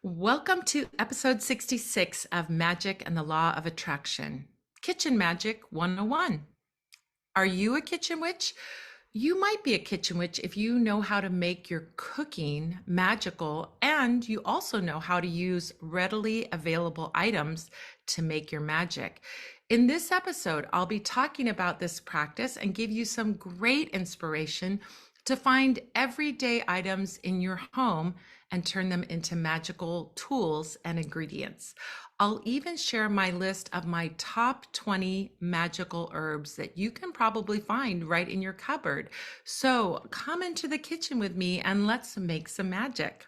Welcome to episode 66 of Magic and the Law of Attraction, Kitchen Magic 101. Are you a kitchen witch? You might be a kitchen witch if you know how to make your cooking magical and you also know how to use readily available items to make your magic. In this episode, I'll be talking about this practice and give you some great inspiration to find everyday items in your home and turn them into magical tools and ingredients. I'll even share my list of my top 20 magical herbs that you can probably find right in your cupboard. So come into the kitchen with me and let's make some magic.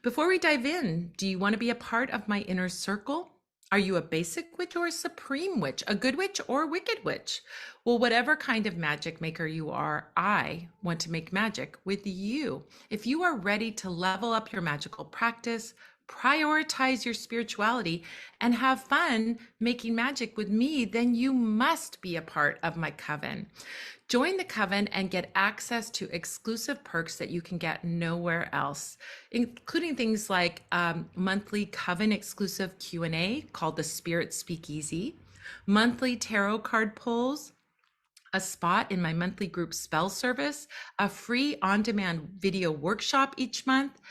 Before we dive in, do you want to be a part of my inner circle? Are you a basic witch or a supreme witch, a good witch or a wicked witch? Well, whatever kind of magic maker you are, I want to make magic with you. If you are ready to level up your magical practice, prioritize your spirituality, and have fun making magic with me, then you must be a part of my coven. Join the coven and get access to exclusive perks that you can get nowhere else, including things like monthly coven exclusive Q&A called the Spirit Speakeasy, monthly tarot card pulls, a spot in my monthly group spell service, a free on-demand video workshop each month,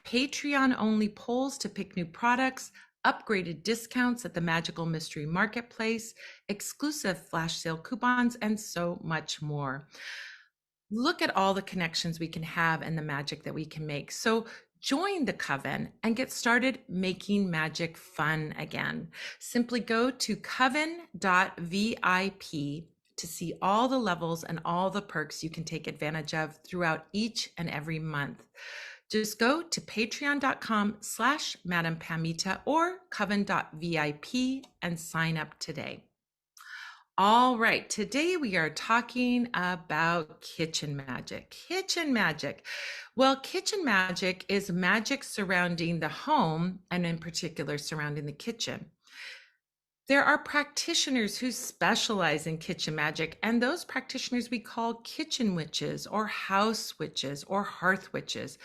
Patreon only polls to pick new products, upgraded discounts at the Magical Mystery Marketplace, exclusive flash sale coupons, and so much more. Look at all the connections we can have and the magic that we can make. So join the coven and get started making magic fun again. Simply go to coven.vip to see all the levels and all the perks you can take advantage of throughout each and every month. Just go to patreon.com/Madam Pamita or coven.vip and sign up today. All right, today we are talking about kitchen magic. Kitchen magic. Well, kitchen magic is magic surrounding the home and in particular surrounding the kitchen. There are practitioners who specialize in kitchen magic, and those practitioners we call kitchen witches or house witches or hearth witches.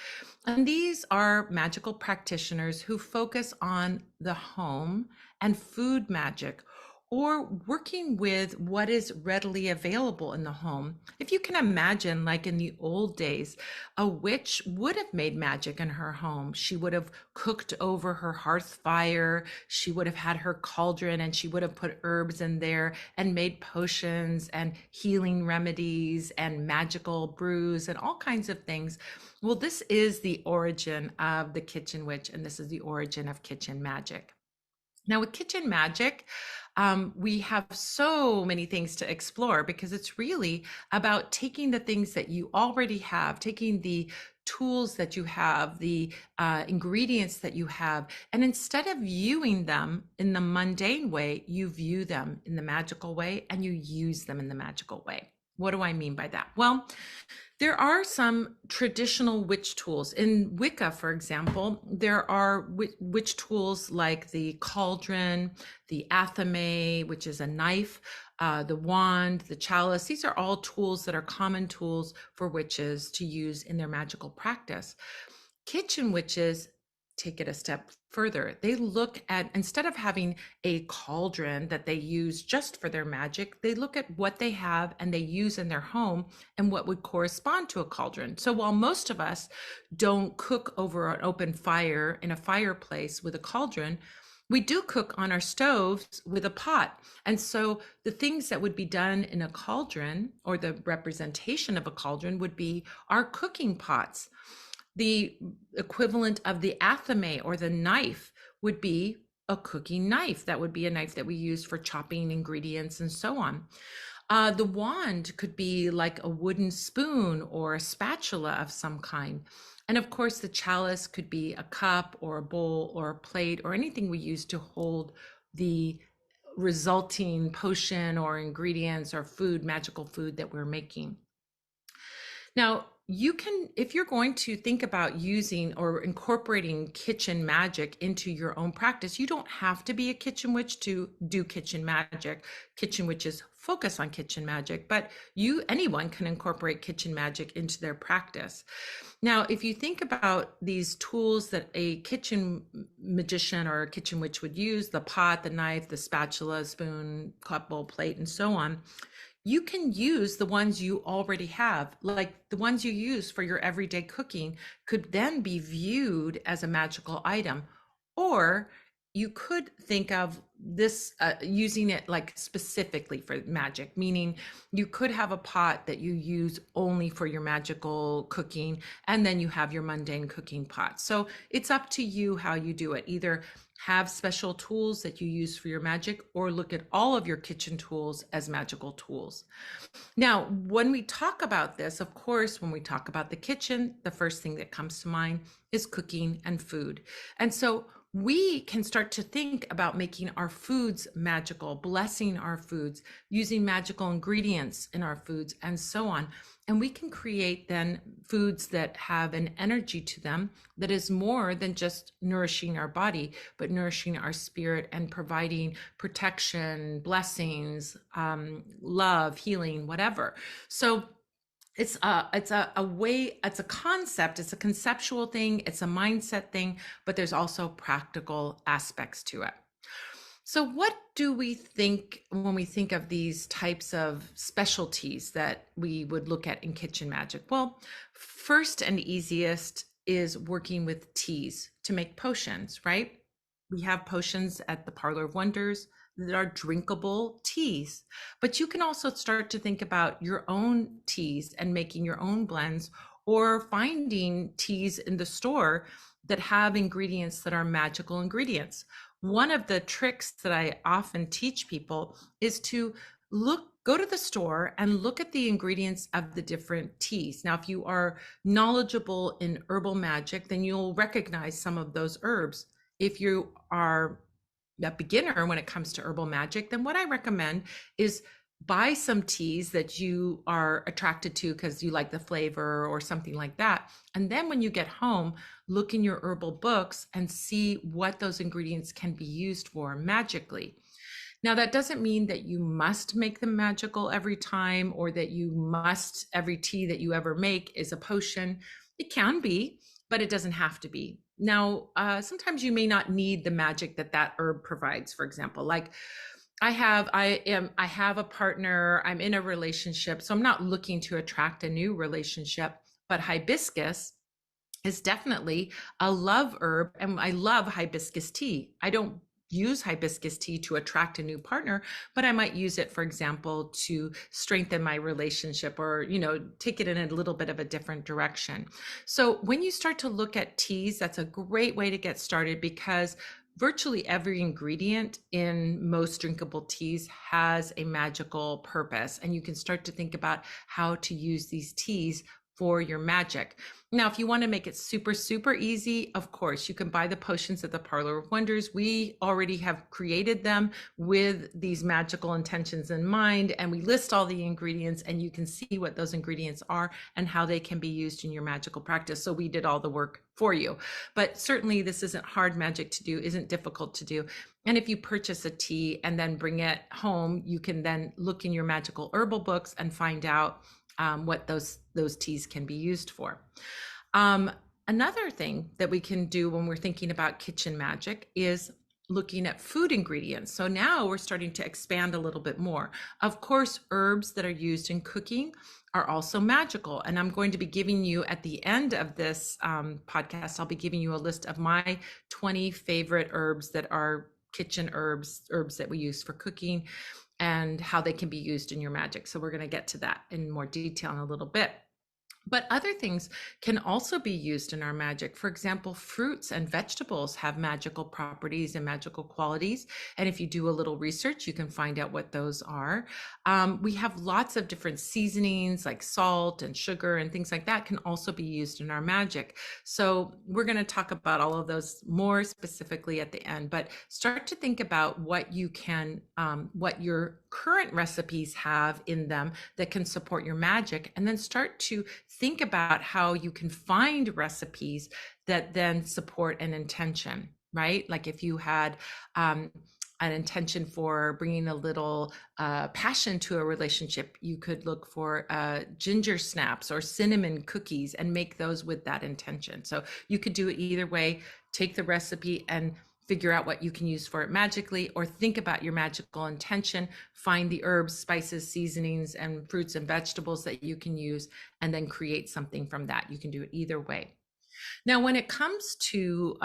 And these are magical practitioners who focus on the home and food magic or working with what is readily available in the home. If you can imagine, like in the old days, a witch would have made magic in her home. She would have cooked over her hearth fire. She would have had her cauldron and she would have put herbs in there and made potions and healing remedies and magical brews and all kinds of things. Well, this is the origin of the kitchen witch, and this is the origin of kitchen magic. Now, with kitchen magic, we have so many things to explore because it's really about taking the things that you already have, taking the tools that you have, the ingredients that you have, and instead of viewing them in the mundane way, you view them in the magical way and you use them in the magical way. What do I mean by that? Well, there are some traditional witch tools. In Wicca, for example, there are witch tools like the cauldron, the athame, which is a knife, the wand, the chalice. These are all tools that are common tools for witches to use in their magical practice. Kitchen witches take it a step further. They look at, instead of having a cauldron that they use just for their magic, they look at what they have and they use in their home and what would correspond to a cauldron. So while most of us don't cook over an open fire in a fireplace with a cauldron, we do cook on our stoves with a pot. And so the things that would be done in a cauldron, or the representation of a cauldron, would be our cooking pots. The equivalent of the athame or the knife would be a cooking knife. That would be a knife that we use for chopping ingredients and so on. The wand could be like a wooden spoon or a spatula of some kind. And of course, the chalice could be a cup or a bowl or a plate or anything we use to hold the resulting potion or ingredients or food, magical food that we're making. Now, you can, if you're going to think about using or incorporating kitchen magic into your own practice, you don't have to be a kitchen witch to do kitchen magic. Kitchen witches focus on kitchen magic, but anyone can incorporate kitchen magic into their practice. Now, if you think about these tools that a kitchen magician or a kitchen witch would use, the pot, the knife, the spatula, spoon, cup, bowl, plate, and so on, you can use the ones you already have, like the ones you use for your everyday cooking could then be viewed as a magical item. Or you could think of this using it like specifically for magic, meaning you could have a pot that you use only for your magical cooking, and then you have your mundane cooking pot. So it's up to you how you do it. Either have special tools that you use for your magic, or look at all of your kitchen tools as magical tools. Now, when we talk about this, of course, when we talk about the kitchen, the first thing that comes to mind is cooking and food. And so we can start to think about making our foods magical, blessing our foods, using magical ingredients in our foods, and so on. And we can create then foods that have an energy to them that is more than just nourishing our body, but nourishing our spirit and providing protection, blessings, love, healing, whatever. So it's a way, it's a concept, it's a conceptual thing, it's a mindset thing, but there's also practical aspects to it. So what do we think when we think of these types of specialties that we would look at in kitchen magic? Well, first and easiest is working with teas to make potions, right? We have potions at the Parlor of Wonders that are drinkable teas, but you can also start to think about your own teas and making your own blends, or finding teas in the store that have ingredients that are magical ingredients. One of the tricks that I often teach people is to go to the store and look at the ingredients of the different teas. Now, if you are knowledgeable in herbal magic, then you'll recognize some of those herbs. If you are a beginner when it comes to herbal magic, then what I recommend is buy some teas that you are attracted to because you like the flavor or something like that. And then when you get home, look in your herbal books and see what those ingredients can be used for magically. Now, that doesn't mean that you must make them magical every time, or that every tea that you ever make is a potion. It can be, but it doesn't have to be. Now, sometimes you may not need the magic that herb provides. For example, like I have a partner, I'm in a relationship, so I'm not looking to attract a new relationship, but hibiscus is definitely a love herb, and I love hibiscus tea. I don't use hibiscus tea to attract a new partner, but I might use it, for example, to strengthen my relationship, or, take it in a little bit of a different direction. So when you start to look at teas, that's a great way to get started, because virtually every ingredient in most drinkable teas has a magical purpose, and you can start to think about how to use these teas for your magic. Now, if you want to make it super, super easy, of course, you can buy the potions at the Parlor of Wonders. We already have created them with these magical intentions in mind, and we list all the ingredients, and you can see what those ingredients are and how they can be used in your magical practice. So we did all the work for you. But certainly this isn't hard magic to do, isn't difficult to do. And if you purchase a tea and then bring it home, you can then look in your magical herbal books and find out what those teas can be used for. Another thing that we can do when we're thinking about kitchen magic is looking at food ingredients. So now we're starting to expand a little bit more. Of course, herbs that are used in cooking are also magical. And I'm going to be giving you, at the end of this podcast, I'll be giving you a list of my 20 favorite herbs that are kitchen herbs that we use for cooking, and how they can be used in your magic. So we're going to get to that in more detail in a little bit. But other things can also be used in our magic. For example, fruits and vegetables have magical properties and magical qualities. And if you do a little research, you can find out what those are. We have lots of different seasonings like salt and sugar and things like that can also be used in our magic. So we're going to talk about all of those more specifically at the end, but start to think about what your current recipes have in them that can support your magic, and then start to think about how you can find recipes that then support an intention, right? Like if you had an intention for bringing a little passion to a relationship, you could look for ginger snaps or cinnamon cookies and make those with that intention. So you could do it either way. Take the recipe and figure out what you can use for it magically, or think about your magical intention, find the herbs, spices, seasonings, and fruits and vegetables that you can use, and then create something from that. You can do it either way. Now, when it comes to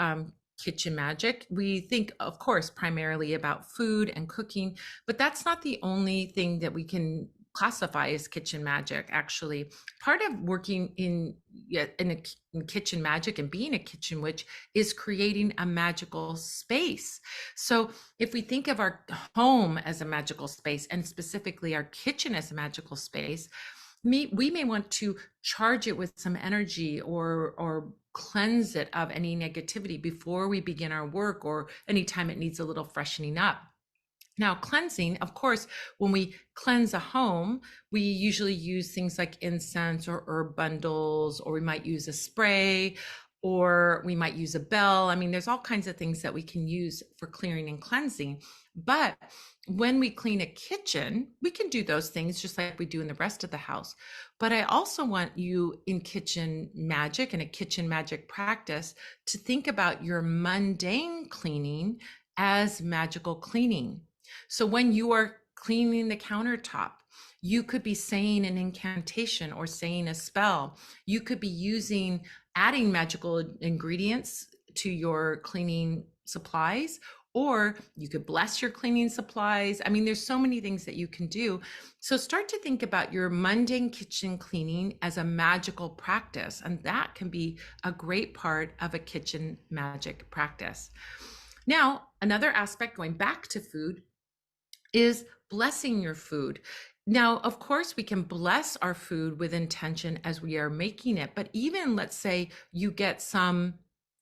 kitchen magic, we think, of course, primarily about food and cooking, but that's not the only thing that we can classify as kitchen magic. Actually, part of working in kitchen magic and being a kitchen witch is creating a magical space. So if we think of our home as a magical space, and specifically our kitchen as a magical space, we may want to charge it with some energy or cleanse it of any negativity before we begin our work, or anytime it needs a little freshening up. Now, cleansing, of course, when we cleanse a home, we usually use things like incense or herb bundles, or we might use a spray, or we might use a bell. I mean, there's all kinds of things that we can use for clearing and cleansing. But when we clean a kitchen, we can do those things just like we do in the rest of the house. But I also want you in kitchen magic and a kitchen magic practice to think about your mundane cleaning as magical cleaning. So when you are cleaning the countertop, you could be saying an incantation or saying a spell. You could be adding magical ingredients to your cleaning supplies, or you could bless your cleaning supplies. I mean, there's so many things that you can do. So start to think about your mundane kitchen cleaning as a magical practice, and that can be a great part of a kitchen magic practice. Now, another aspect, going back to food, is blessing your food. Now, of course, we can bless our food with intention as we are making it, but even let's say you get some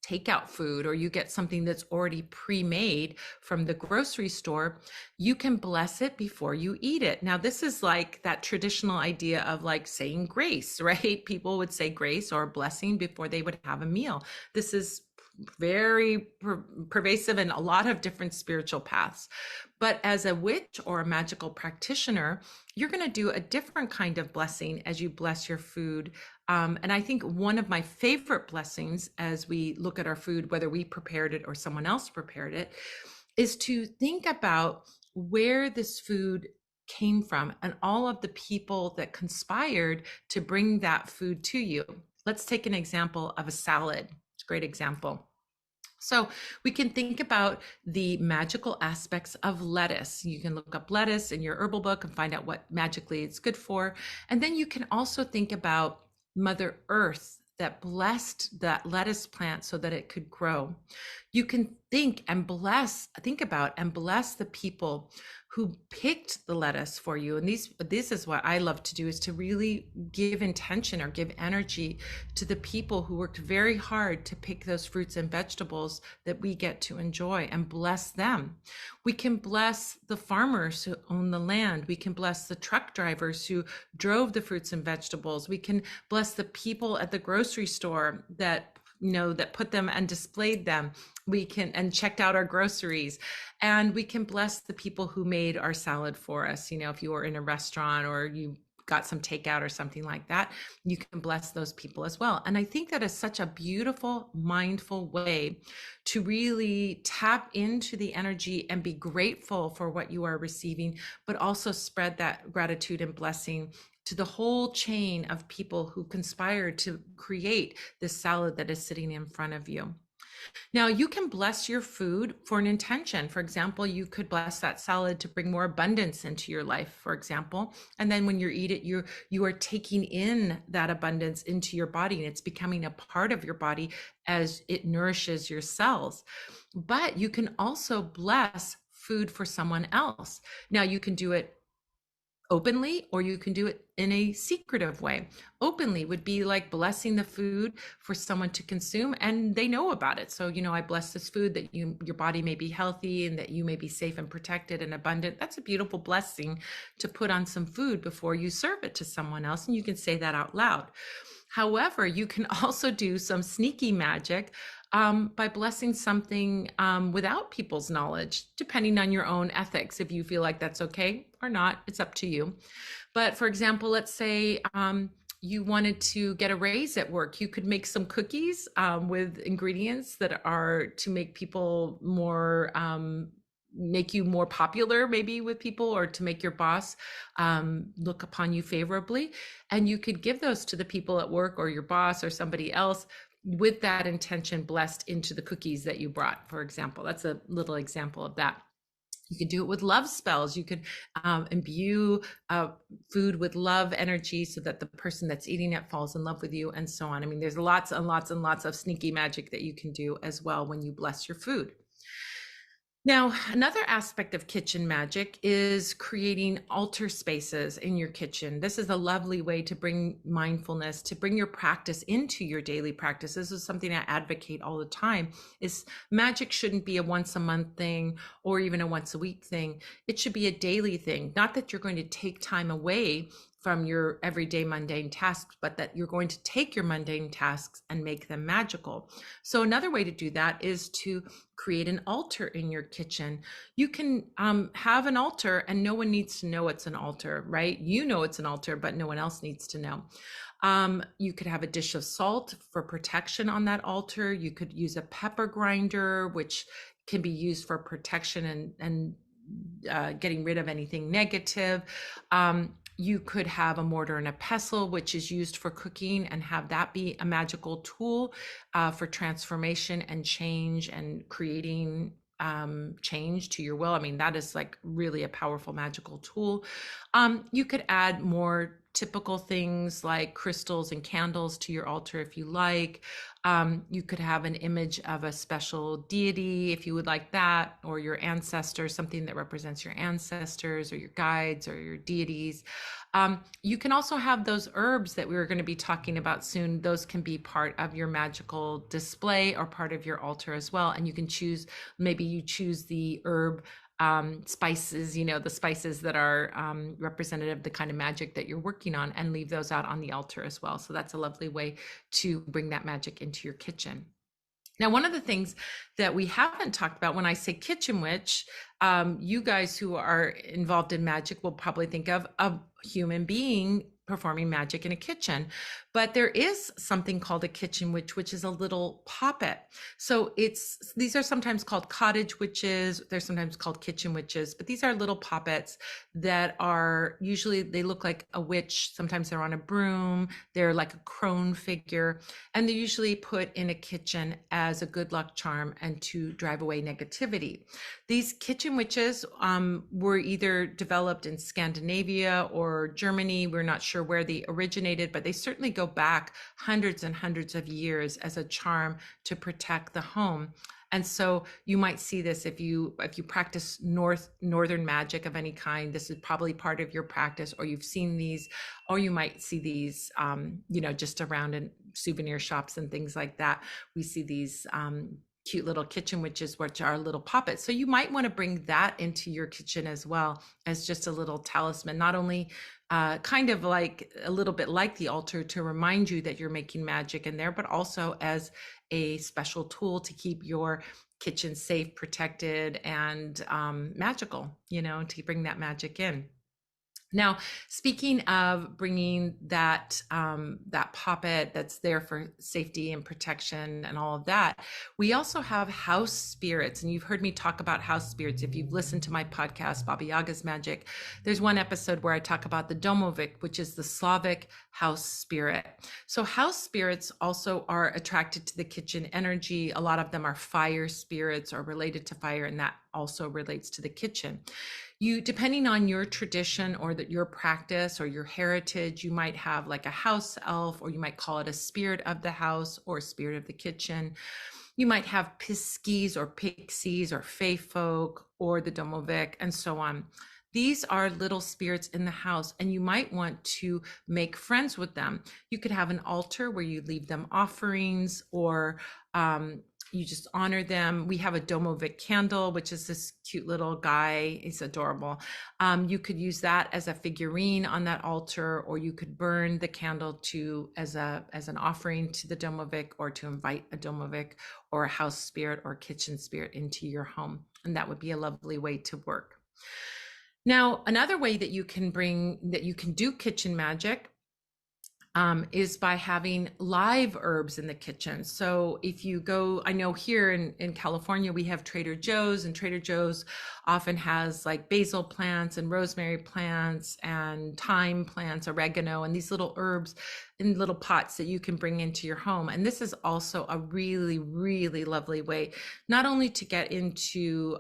takeout food, or you get something that's already pre-made from the grocery store, you can bless it before you eat it. Now, this is like that traditional idea of like saying grace, right? People would say grace or blessing before they would have a meal. This is very pervasive in a lot of different spiritual paths. But as a witch or a magical practitioner, you're going to do a different kind of blessing as you bless your food. And I think one of my favorite blessings as we look at our food, whether we prepared it or someone else prepared it, is to think about where this food came from and all of the people that conspired to bring that food to you. Let's take an example of a salad. It's a great example. So we can think about the magical aspects of lettuce. You can look up lettuce in your herbal book and find out what magically it's good for. And then you can also think about Mother Earth that blessed that lettuce plant so that it could grow. You can think about and bless the people who picked the lettuce for you. And this is what I love to do, is to really give intention or give energy to the people who worked very hard to pick those fruits and vegetables that we get to enjoy, and bless them. We can bless the farmers who own the land. We can bless the truck drivers who drove the fruits and vegetables. We can bless the people at the grocery store that put them and displayed them. We can, and checked out our groceries, and we can bless the people who made our salad for us. If you were in a restaurant or you got some takeout or something like that, you can bless those people as well. And I think that is such a beautiful, mindful way to really tap into the energy and be grateful for what you are receiving, but also spread that gratitude and blessing to the whole chain of people who conspired to create this salad that is sitting in front of you. Now, you can bless your food for an intention. For example, you could bless that salad to bring more abundance into your life, for example. And then when you eat it, you are taking in that abundance into your body, and it's becoming a part of your body as it nourishes your cells. But you can also bless food for someone else. Now, you can do it openly, or you can do it in a secretive way. Openly would be like blessing the food for someone to consume, and they know about it. So, I bless this food that your body may be healthy and that you may be safe and protected and abundant. That's a beautiful blessing to put on some food before you serve it to someone else. And you can say that out loud. However, you can also do some sneaky magic by blessing something without people's knowledge, depending on your own ethics. If you feel like that's okay or not, it's up to you. But for example, let's say you wanted to get a raise at work. You could make some cookies with ingredients that are to make people more make you more popular maybe with people, or to make your boss look upon you favorably. And you could give those to the people at work or your boss or somebody else with that intention blessed into the cookies that you brought, for example. That's a little example of that. You could do it with love spells. You could imbue food with love energy so that the person that's eating it falls in love with you, and so on. I mean, there's lots and lots and lots of sneaky magic that you can do as well when you bless your food. Now, another aspect of kitchen magic is creating altar spaces in your kitchen. This is a lovely way to bring mindfulness, to bring your practice into your daily practice. This is something I advocate all the time, is magic shouldn't be a once a month thing or even a once a week thing. It should be a daily thing. Not that you're going to take time away from your everyday mundane tasks, but that you're going to take your mundane tasks and make them magical. So another way to do that is to create an altar in your kitchen. You can have an altar and no one needs to know it's an altar, right? You know it's an altar, but no one else needs to know. You could have a dish of salt for protection on that altar. You could use a pepper grinder, which can be used for protection and getting rid of anything negative. You could have a mortar and a pestle, which is used for cooking, and have that be a magical tool for transformation and change and creating change to your will. I mean, that is like really a powerful magical tool. You could add more typical things like crystals and candles to your altar if you like. You could have an image of a special deity if you would like that, or your ancestors, something that represents your ancestors or your guides or your deities. You can also have those herbs that we were going to be talking about soon. Those can be part of your magical display or part of your altar as well. And you can choose, maybe you choose the herb spices, the spices that are representative of the kind of magic that you're working on, and leave those out on the altar as well. So that's a lovely way to bring that magic into your kitchen. Now, one of the things that we haven't talked about, when I say kitchen witch, you guys who are involved in magic will probably think of a human being performing magic in a kitchen, but there is something called a kitchen witch, which is a little poppet. So these are sometimes called cottage witches. They're sometimes called kitchen witches, but these are little poppets that are usually, they look like a witch. Sometimes they're on a broom. They're like a crone figure, and they're usually put in a kitchen as a good luck charm and to drive away negativity. These kitchen witches were either developed in Scandinavia or Germany. We're not sure where they originated, but they certainly go back hundreds and hundreds of years as a charm to protect the home. And so you might see this if you practice northern magic of any kind. This is probably part of your practice, or you've seen these, or you might see these just around in souvenir shops and things like that. We see these cute little kitchen witches, which are little poppets. So you might want to bring that into your kitchen as well, as just a little talisman, not only kind of like a little bit like the altar to remind you that you're making magic in there, but also as a special tool to keep your kitchen safe, protected, and magical, to bring that magic in. Now, speaking of bringing that poppet that's there for safety and protection and all of that, we also have house spirits. And you've heard me talk about house spirits. If you've listened to my podcast, Baba Yaga's Magic, there's one episode where I talk about the Domovic, which is the Slavic house spirit. So house spirits also are attracted to the kitchen energy. A lot of them are fire spirits or related to fire, and that also relates to the kitchen. You, depending on your tradition or your practice or your heritage, you might have like a house elf, or you might call it a spirit of the house or spirit of the kitchen. You might have piskies or pixies or fae folk or the Domovic and so on. These are little spirits in the house, and you might want to make friends with them. You could have an altar where you leave them offerings, or You just honor them. We have a Domovic candle, which is this cute little guy. He's adorable. You could use that as a figurine on that altar, or you could burn the candle to as an offering to the Domovic, or to invite a Domovic or a house spirit or kitchen spirit into your home. And that would be a lovely way to work. Now, another way that you can do kitchen magic is by having live herbs in the kitchen. So if you go, I know here in California, we have Trader Joe's, and Trader Joe's often has like basil plants and rosemary plants and thyme plants, oregano, and these little herbs in little pots that you can bring into your home. And this is also a really, really lovely way, not only to get into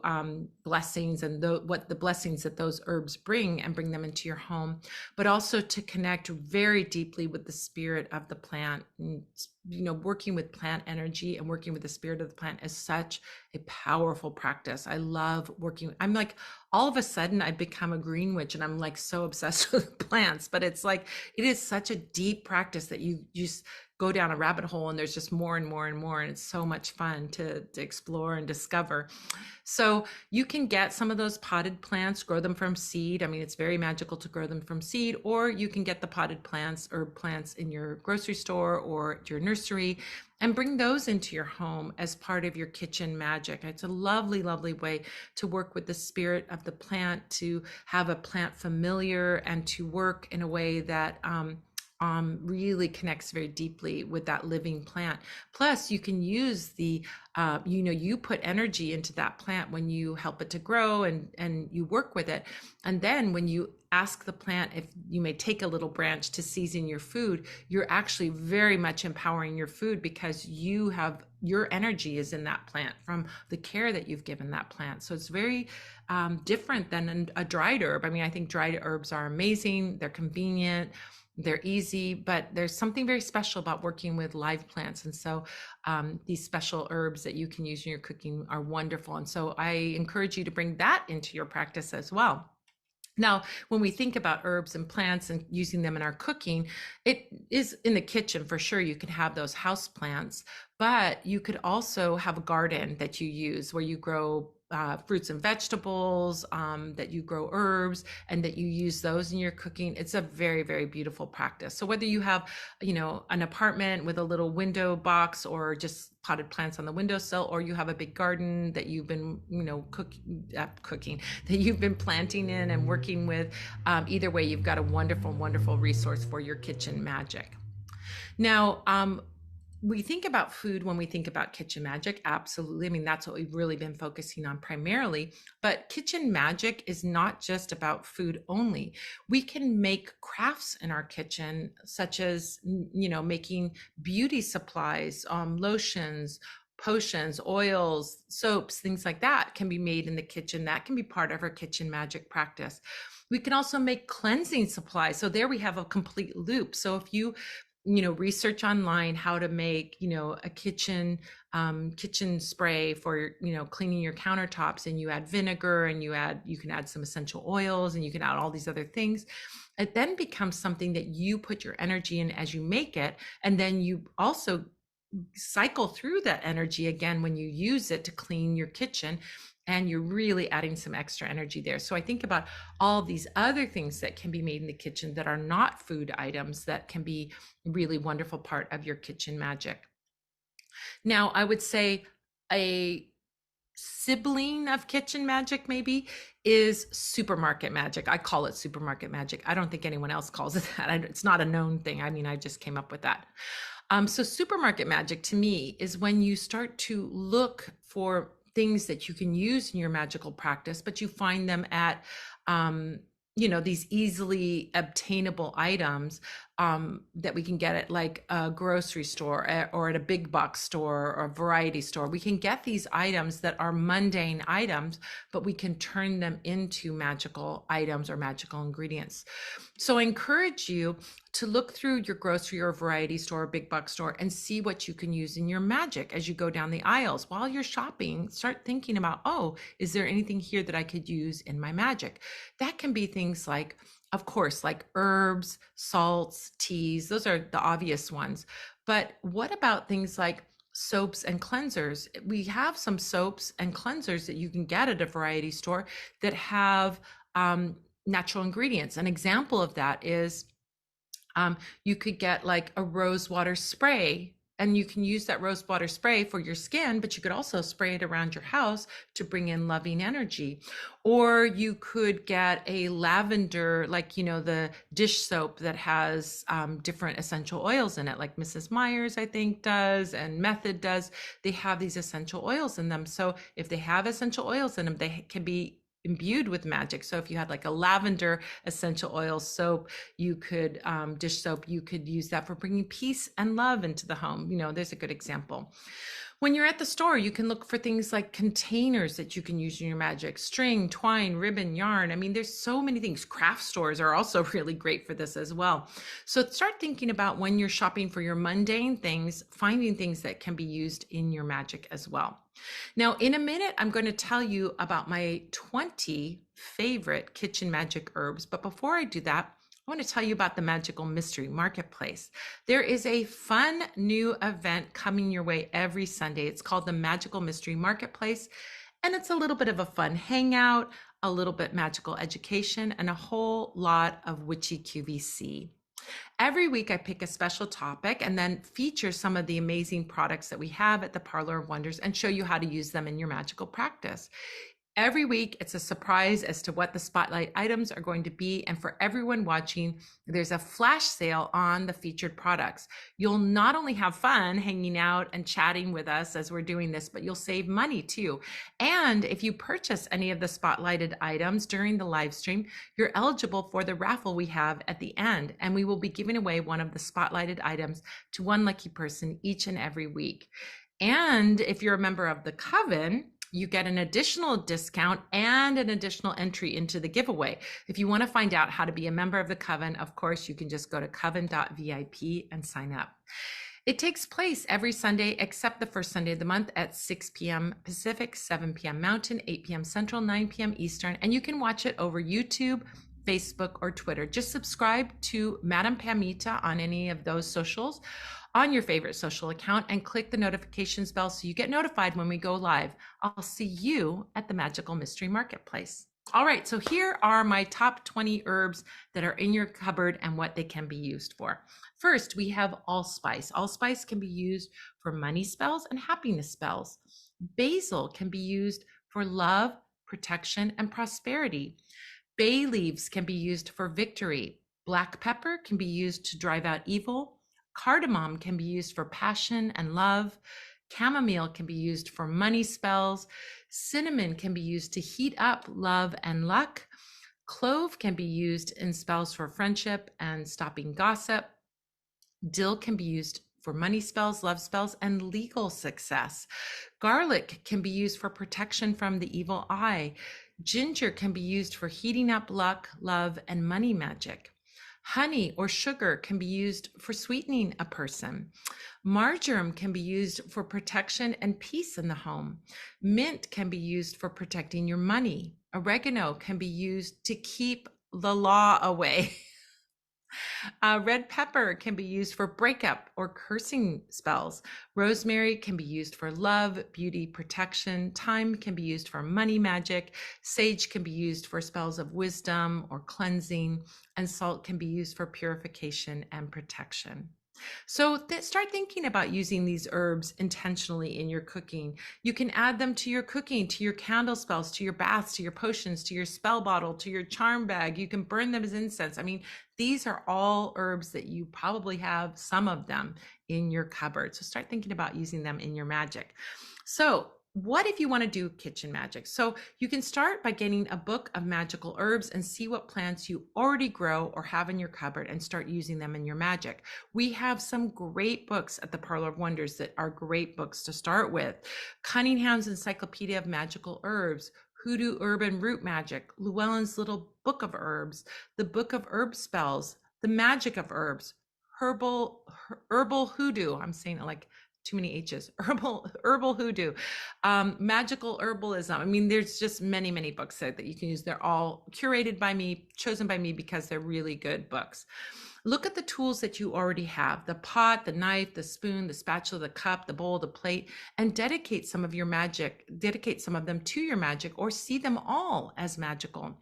blessings and what the blessings that those herbs bring and bring them into your home, but also to connect very deeply with the spirit of the plant. And, working with plant energy and working with the spirit of the plant is such a powerful practice. I love working. I'm like, all of a sudden I've become a green witch, and I'm like so obsessed with plants, but it's like, it is such a deep practice that you just go down a rabbit hole, and there's just more and more and more. And it's so much fun to explore and discover. So you can get some of those potted plants, grow them from seed. I mean, it's very magical to grow them from seed, or you can get the potted plants or plants in your grocery store or your nursery and bring those into your home as part of your kitchen magic. It's a lovely, lovely way to work with the spirit of the plant, to have a plant familiar, and to work in a way that really connects very deeply with that living plant. Plus, you can use you put energy into that plant when you help it to grow and you work with it. And then when you ask the plant if you may take a little branch to season your food, you're actually very much empowering your food, because your energy is in that plant from the care that you've given that plant. So it's very different than a dried herb. I mean, I think dried herbs are amazing. They're convenient. They're easy, but there's something very special about working with live plants. And so these special herbs that you can use in your cooking are wonderful. And so I encourage you to bring that into your practice as well. Now, when we think about herbs and plants and using them in our cooking, it is in the kitchen for sure. You can have those house plants, but you could also have a garden that you use where you grow fruits and vegetables, that you grow herbs, and that you use those in your cooking. It's a very, very beautiful practice. So whether you have, an apartment with a little window box, or just potted plants on the windowsill, or you have a big garden that you've been, cooking, that you've been planting in and working with, either way, you've got a wonderful, wonderful resource for your kitchen magic. Now, we think about food when we think about kitchen magic. Absolutely. I mean, that's what we've really been focusing on primarily. But kitchen magic is not just about food only. We can make crafts in our kitchen, such as, making beauty supplies, lotions, potions, oils, soaps, things like that can be made in the kitchen. That can be part of our kitchen magic practice. We can also make cleansing supplies. So there we have a complete loop. So if you research online how to make, a kitchen spray for, cleaning your countertops, and you add vinegar, and you can add some essential oils, and you can add all these other things. It then becomes something that you put your energy in as you make it. And then you also cycle through that energy again when you use it to clean your kitchen, and you're really adding some extra energy there. So I think about all these other things that can be made in the kitchen that are not food items that can be really wonderful part of your kitchen magic. Now, I would say a sibling of kitchen magic maybe is supermarket magic. I call it supermarket magic. I don't think anyone else calls it that. It's not a known thing. I mean, I just came up with that. So supermarket magic to me is when you start to look for things that you can use in your magical practice, but you find them at, these easily obtainable items that we can get at like a grocery store or at a big box store or a variety store. We can get these items that are mundane items, but we can turn them into magical items or magical ingredients. So I encourage you to look through your grocery or variety store or big box store and see what you can use in your magic as you go down the aisles. While you're shopping, start thinking about, is there anything here that I could use in my magic? That can be things like, of course, like herbs, salts, teas. Those are the obvious ones. But what about things like soaps and cleansers. We have some soaps and cleansers that you can get at a variety store that have natural ingredients. An example of that is you could get like a rose water spray, and you can use that rose water spray for your skin, but you could also spray it around your house to bring in loving energy. Or you could get a lavender, like, the dish soap that has different essential oils in it, like Mrs. Myers, I think, does, and Method does. They have these essential oils in them. So if they have essential oils in them, they can be imbued with magic. So if you had like a lavender essential oil soap, you could dish soap, you could use that for bringing peace and love into the home. There's a good example. When you're at the store, you can look for things like containers that you can use in your magic: string, twine, ribbon, yarn. I mean, there's so many things. Craft stores are also really great for this as well. So start thinking about, when you're shopping for your mundane things, finding things that can be used in your magic as well. Now, in a minute, I'm going to tell you about my 20 favorite kitchen magic herbs. But before I do that, I want to tell you about the Magical Mystery Marketplace. There is a fun new event coming your way every Sunday. It's called the Magical Mystery Marketplace, and it's a little bit of a fun hangout, a little bit magical education, and a whole lot of witchy QVC. Every week I pick a special topic and then feature some of the amazing products that we have at the Parlor of Wonders and show you how to use them in your magical practice. Every week, it's a surprise as to what the spotlight items are going to be. And for everyone watching, there's a flash sale on the featured products. You'll not only have fun hanging out and chatting with us as we're doing this, but you'll save money too. And if you purchase any of the spotlighted items during the live stream, you're eligible for the raffle we have at the end. And we will be giving away one of the spotlighted items to one lucky person each and every week. And if you're a member of the Coven, you get an additional discount and an additional entry into the giveaway. If you want to find out how to be a member of the Coven, of course, you can just go to coven.vip and sign up. It takes place every Sunday except the first Sunday of the month at 6 p.m. Pacific, 7 p.m. Mountain, 8 p.m. Central, 9 p.m. Eastern, and you can watch it over YouTube, Facebook, or Twitter. Just subscribe to Madame Pamita on any of those socials, on your favorite social account, and click the notifications bell so you get notified when we go live. I'll see you at the Magical Mystery Marketplace. All right, so here are my top 20 herbs that are in your cupboard and what they can be used for. First, we have allspice. Allspice can be used for money spells and happiness spells. Basil can be used for love, protection, and prosperity. Bay leaves can be used for victory. Black pepper can be used to drive out evil. Cardamom can be used for passion and love. Chamomile can be used for money spells. Cinnamon can be used to heat up love and luck. Clove can be used in spells for friendship and stopping gossip. Dill can be used for money spells, love spells, and legal success. Garlic can be used for protection from the evil eye. Ginger can be used for heating up luck, love, and money magic. Honey or sugar can be used for sweetening a person. Marjoram can be used for protection and peace in the home. Mint can be used for protecting your money. Oregano can be used to keep the law away. Red pepper can be used for breakup or cursing spells. Rosemary can be used for love, beauty, protection. Thyme can be used for money magic. Sage can be used for spells of wisdom or cleansing. And salt can be used for purification and protection. So start thinking about using these herbs intentionally in your cooking. You can add them to your cooking, to your candle spells, to your baths, to your potions, to your spell bottle, to your charm bag. You can burn them as incense. I mean, these are all herbs that you probably have some of them in your cupboard. So start thinking about using them in your magic. So what if you want to do kitchen magic? So you can start by getting a book of magical herbs and see what plants you already grow or have in your cupboard and start using them in your magic. We have some great books at the Parlor of Wonders that are great books to start with. Cunningham's Encyclopedia of Magical Herbs, Hoodoo Herb and Root Magic, Llewellyn's Little Book of Herbs, the Book of Herb Spells, The Magic of Herbs, Herbal Hoodoo. I'm saying it like too many H's. Herbal Hoodoo, Magical Herbalism. I mean, there's just many, many books that you can use. They're all curated by me, chosen by me because they're really good books. Look at the tools that you already have, the pot, the knife, the spoon, the spatula, the cup, the bowl, the plate, and dedicate some of them to your magic, or see them all as magical.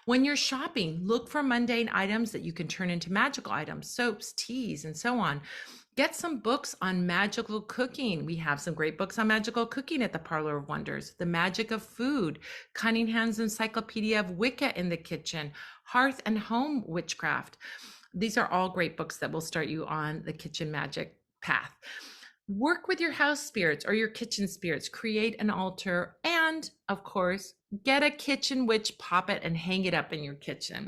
When you're shopping, look for mundane items that you can turn into magical items, soaps, teas, and so on. Get some books on magical cooking. We have some great books on magical cooking at the Parlor of Wonders. The Magic of Food, Cunningham's Encyclopedia of Wicca in the Kitchen, Hearth and Home Witchcraft. These are all great books that will start you on the kitchen magic path. Work with your house spirits or your kitchen spirits, create an altar, and of course, get a kitchen witch poppet and hang it up in your kitchen.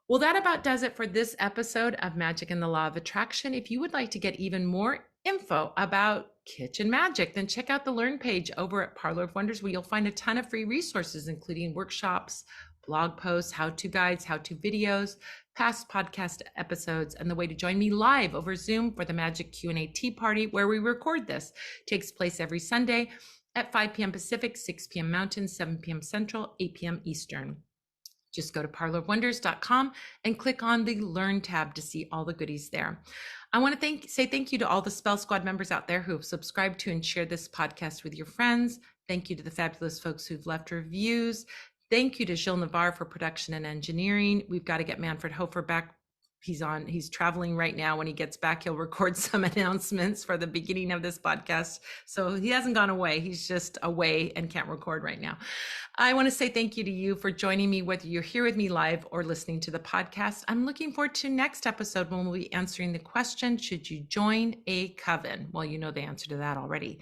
Well, that about does it for this episode of Magic and the Law of Attraction. If you would like to get even more info about kitchen magic, then check out the Learn page over at Parlor of Wonders, where you'll find a ton of free resources, including workshops, blog posts, how-to guides, how-to videos, past podcast episodes, and the way to join me live over Zoom for the Magic Q&A Tea Party, where we record this. It takes place every Sunday at 5 p.m. Pacific, 6 p.m. Mountain, 7 p.m. Central, 8 p.m. Eastern. Just go to parlorofwonders.com and click on the Learn tab to see all the goodies there. I want to say thank you to all the Spell Squad members out there who have subscribed to and shared this podcast with your friends. Thank you to the fabulous folks who've left reviews. Thank you to Gilles Navarre for production and engineering. We've got to get Manfred Hofer back. He's traveling right now. When he gets back, he'll record some announcements for the beginning of this podcast. So he hasn't gone away. He's just away and can't record right now. I want to say thank you to you for joining me, whether you're here with me live or listening to the podcast. I'm looking forward to next episode when we'll be answering the question, should you join a coven? Well, you know the answer to that already.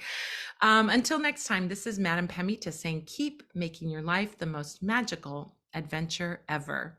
Until next time, this is Madame Pamita saying, keep making your life the most magical adventure ever.